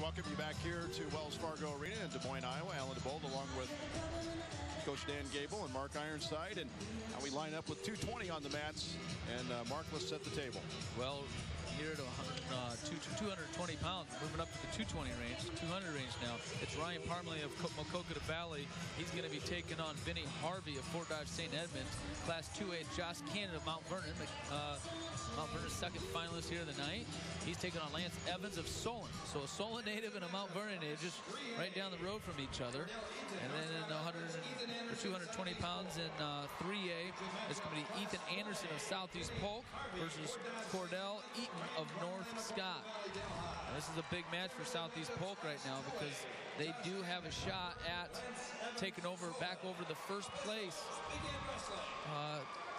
welcome you back here to Wells Fargo Arena in Des Moines, Iowa. Alan DeBold along with Coach Dan Gable and Mark Ironside. And we line up with 220 on the mats. And Mark, let's set the table. Well, here at 220 pounds, moving up to the 220 range, 200 range now. It's Ryan Parmely of Maquoketa Valley. He's going to be taking on Vinny Harvey of Fort Dodge St. Edmunds. Class 2A, Josh Cannon of Mount Vernon. Mount Vernon's second finalist here of the night. He's taking on Lance Evans of Solon. So a Solon native and a Mount Vernon native, just right down the road from each other. And then in 220 pounds in 3A, it's going to be Ethan Andersen of Southeast Polk versus Cordell Eaton of North Scott. And this is a big match for Southeast Polk right now because they do have a shot at taking back over the first place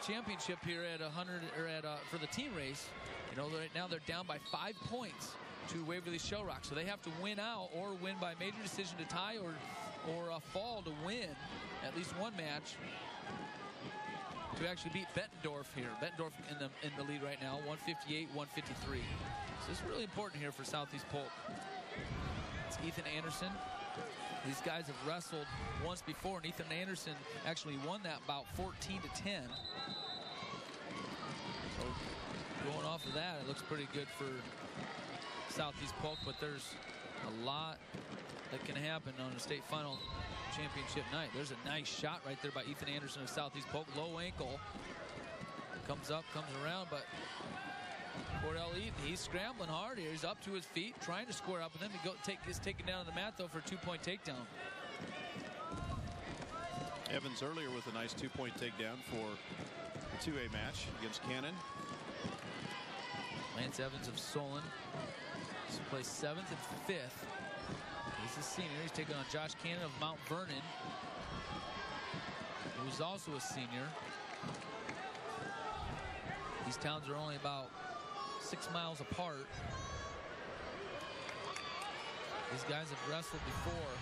championship here at 100 or for the team race. You know, right now they're down by 5 points to Waverly Shell Rock, so they have to win out or win by major decision to tie or a fall to win at least one match to actually beat Bettendorf here. Bettendorf in the lead right now, 158-153. So it's really important here for Southeast Polk. It's Ethan Andersen. These guys have wrestled once before, and Ethan Andersen actually won that bout 14-10. So going off of that, it looks pretty good for Southeast Polk, but there's a lot that can happen on a state final championship night. There's a nice shot right there by Ethan Andersen of Southeast Polk. Low ankle. Comes up, comes around, but Cordell Eaton, he's scrambling hard here. He's up to his feet, trying to square up with him. He gets taken down on the mat, though, for a 2-point takedown. Evans earlier with a nice 2-point takedown for a 2A match against Cannon. Lance Evans of Solon. He's placed 7th and 5th. He's a senior. He's taking on Josh Cannon of Mount Vernon, who's also a senior. These towns are only about 6 miles apart. These guys have wrestled before,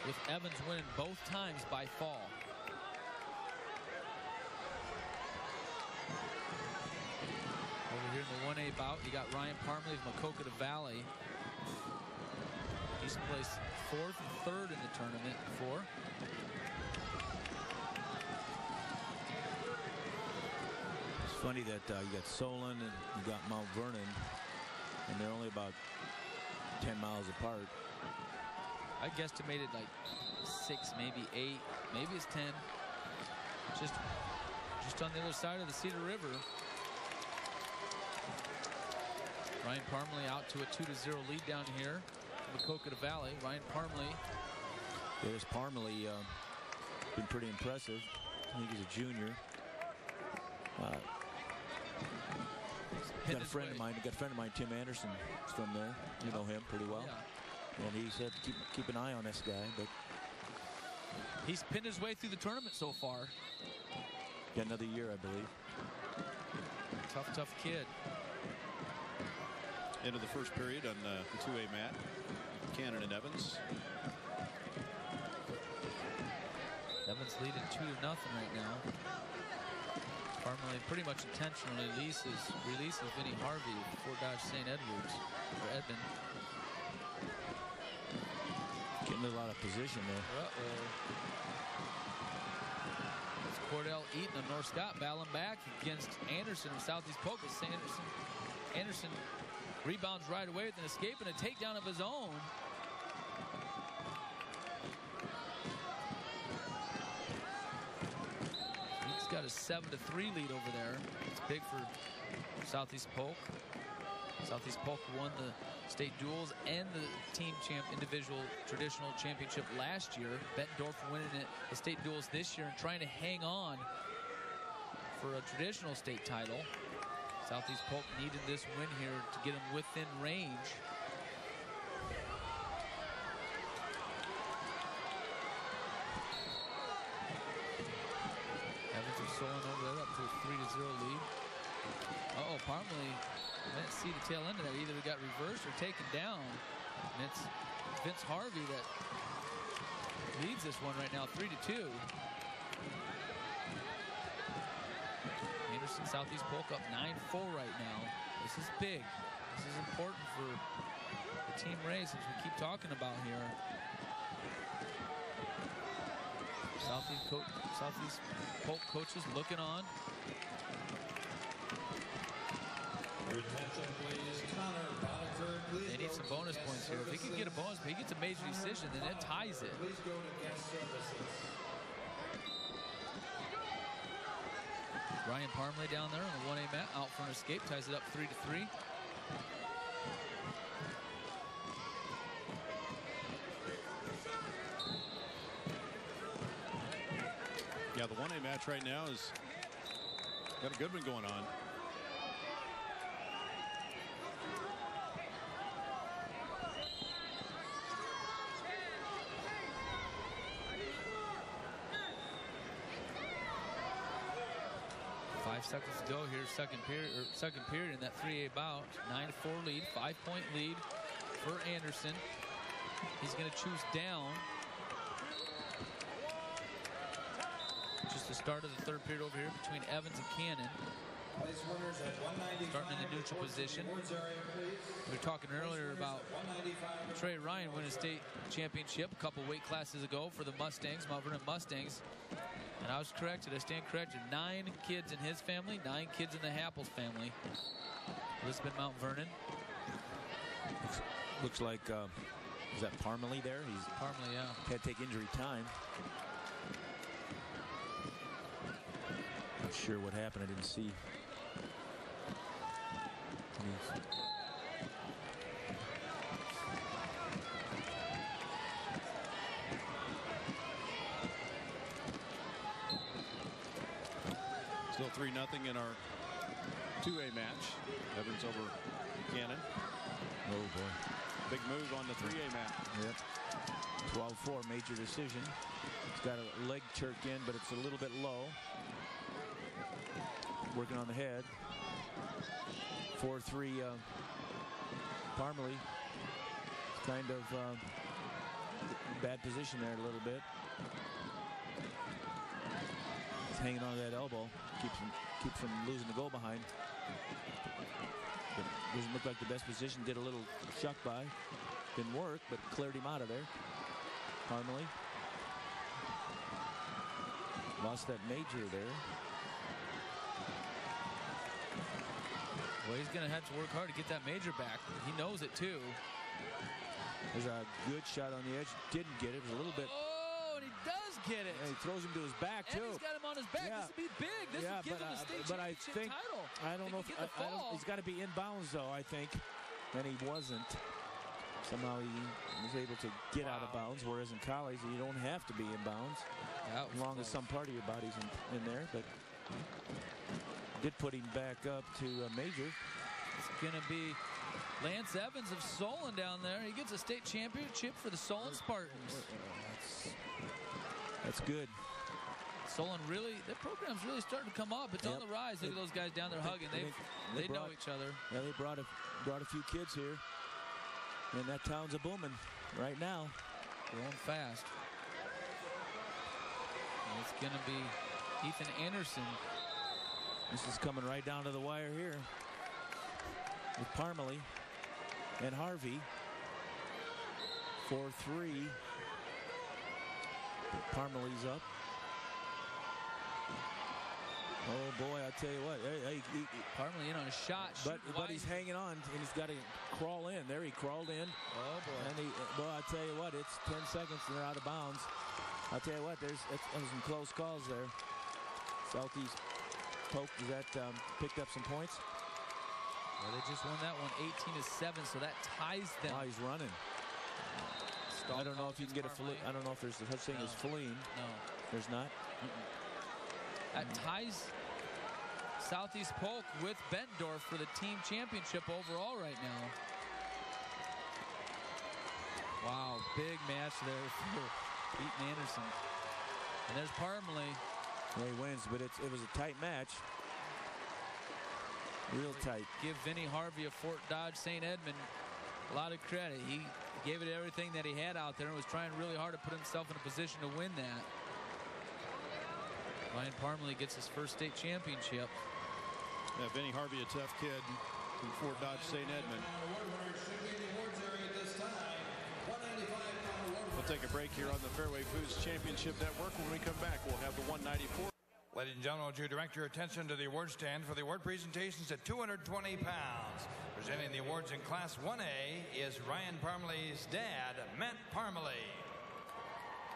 with Evans winning both times by fall. Over here in the 1A bout, you got Ryan Parmely of Maquoketa Valley. He's placed 4th and 3rd in the tournament before. It's funny that you got Solon and you got Mount Vernon, and they're only about 10 miles apart. I guesstimated like 6, maybe 8, maybe it's 10. Just on the other side of the Cedar River. Ryan Parmely out to a 2-0 lead down here. Maquoketa Valley. Ryan Parmely. Yeah, this Parmely been pretty impressive. I think he's a junior. Got a friend of mine, Tim Andersen, is from there. You know him pretty well. Yeah. And he said keep an eye on this guy. But he's pinned his way through the tournament so far. Got another year, I believe. Tough kid. Into the first period on the 2A mat. Cannon and Evans. Evans leading 2-0 right now. Parmely pretty much intentionally releases Vinny Harvey of Fort Dodge St. Edwards for Edmond. Getting a lot of position there. It's Cordell Eaton of North Scott battling back against Andersen of Southeast Polk. Andersen rebounds right away with an escape and a takedown of his own. He's got a 7-3 lead over there. It's big for Southeast Polk. Southeast Polk won the state duels and the team individual traditional championship last year. Bettendorf winning the state duels this year and trying to hang on for a traditional state title. Southeast Polk needed this win here to get him within range. Evans and Solon over there up to a 3-0 lead. Parmely, I didn't see the tail end of that. Either it got reversed or taken down. And it's Vince Harvey that leads this one right now, 3-2. Andersen, Southeast Polk up 9-4 right now. This is big. This is important for the team race, as we keep talking about here. Southeast Polk coaches looking on. They need some bonus points here. If he can get a bonus, but he gets a major decision, then it ties it. Ryan Parmely down there on the 1A mat, out for an escape, ties it up 3-3. Yeah, the 1A match right now is got a good one going on. Seconds to go here, second period in that 3A bout. 9-4 lead, 5-point lead for Andersen. He's going to choose down. Just the start of the third period over here between Evans and Cannon. Starting in the neutral position. We were talking earlier about Trey Ryan winning a state championship a couple weight classes ago for the Mustangs, Mount Vernon Mustangs. And I was corrected. I stand corrected. 9 kids in his family, 9 kids in the Happels family. Lisbon Mount Vernon. Looks like, is that Parmalee there? He's Parmely, yeah. Had to take injury time. Not sure what happened. I didn't see. Still 3-0 in our 2A match. Evans over Cannon. Oh boy. Big move on the 3A match. Yep. 12-4 major decision. It's got a leg jerk in, but it's a little bit low. Working on the head. 4-3 Parmely. Kind of bad position there a little bit. He's hanging on to that elbow. Keeps from losing the goal behind. But doesn't look like the best position. Did a little shuck by. Didn't work, but cleared him out of there. Parmely. Lost that major there. Well, he's going to have to work hard to get that major back. He knows it, too. There's a good shot on the edge. Didn't get it. It was a little bit. Oh, and he does get it. And he throws him to his back, too. And he's got him on his back. Yeah. This would be big. This would give him the state championship title. I don't know if he's got to be inbounds, though, I think. And he wasn't. Somehow he was able to get out of bounds, whereas in college you don't have to be inbounds. As long as some part of your body's in there. But did put him back up to a major. It's going to be Lance Evans of Solon down there. He gets a state championship for the Solon Spartans. That's good. Solon really, their program's really starting to come up. It's on the rise. Look at those guys down there hugging. They know each other. Yeah, they brought a few kids here. And that town's a booming right now. Going fast. And it's going to be Ethan Andersen. This is coming right down to the wire here with Parmely and Harvey. 4-3. Parmely's up. Oh boy, I tell you what. Parmely in on a shot. But he's hanging on, and he's got to crawl in. There he crawled in. Oh boy. And I tell you what, it's 10 seconds and they're out of bounds. I'll tell you what, there's some close calls there. Southeast Polk, picked up some points? Well, they just won that one 18-7, so that ties them. Oh, he's running. I don't know if you can get I don't know if there's such thing as fleeing. No. There's not? That ties Southeast Polk with Bettendorf for the team championship overall right now. Wow, big match there for Eaton Andersen. And there's Parmely. Yeah, he wins, but it was a tight match. Real tight. Give Vinny Harvey of Fort Dodge St. Edmund a lot of credit. He gave it everything that he had out there and was trying really hard to put himself in a position to win that. Ryan Parmely gets his first state championship. Yeah, Vinny Harvey, a tough kid from Fort Dodge St. Edmund. We'll take a break here on the Fairway Foods Championship Network. When we come back, we'll have the 194. Ladies and gentlemen, would you direct your attention to the award stand for the award presentations at 220 pounds. Presenting the awards in Class 1A is Ryan Parmley's dad, Matt Parmalee.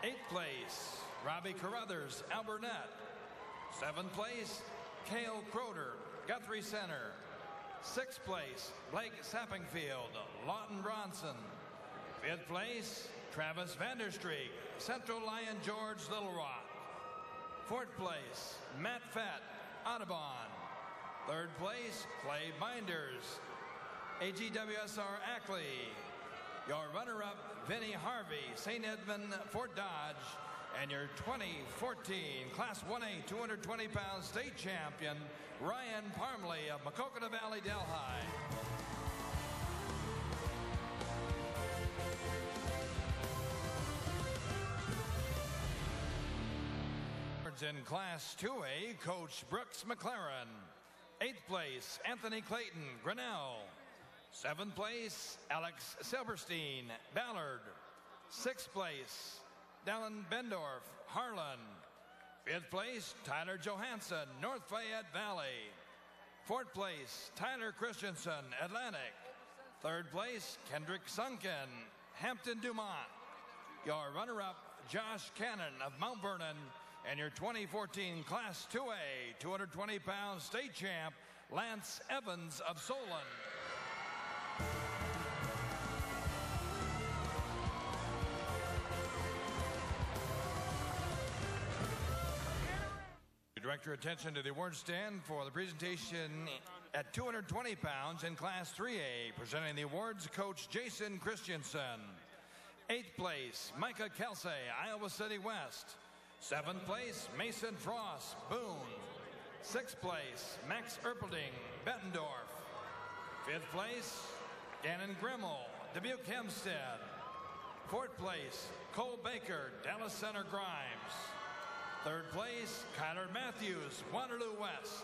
8th place, Robbie Carruthers, Alburnett. 7th place, Cale Croder, Guthrie Center. 6th place, Blake Sappingfield, Lawton Bronson. 5th place, Travis Vanderstreek, Central Lion George Little Rock. 4th place, Matt Fett, Audubon. 3rd place, Clay Binders, AGWSR Ackley. Your runner-up, Vinnie Harvey, St. Edmund, Fort Dodge. And your 2014 Class 1A 220-pound state champion, Ryan Parmley of Maquoketa Valley, Delhi. In Class 2A, Coach Brooks McLaren. 8th place, Anthony Clayton, Grinnell. 7th place, Alex Silverstein, Ballard. 6th place, Dallin Bendorf, Harlan. 5th place, Tyler Johansson, North Fayette Valley. 4th place, Tyler Christensen, Atlantic. 3rd place, Kendrick Sunken, Hampton Dumont. Your runner-up, Josh Cannon of Mount Vernon. And your 2014 Class 2A 220-pound state champ, Lance Evans of Solon. Direct your attention to the award stand for the presentation at 220 pounds in Class 3A. Presenting the awards, Coach Jason Christensen. 8th place, Micah Kelsey, Iowa City West. 7th place, Mason Frost, Boone. 6th place, Max Erpelding, Bettendorf. 5th place, Gannon Grimmel, Dubuque Hempstead. 4th place, Cole Baker, Dallas Center Grimes. 3rd place, Kyler Matthews, Waterloo West.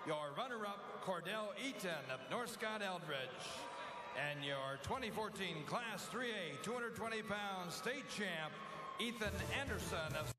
Your runner-up, Cordell Eaton of North Scott Eldridge. And your 2014 Class 3A 220-pound state champ, Ethan Andersen of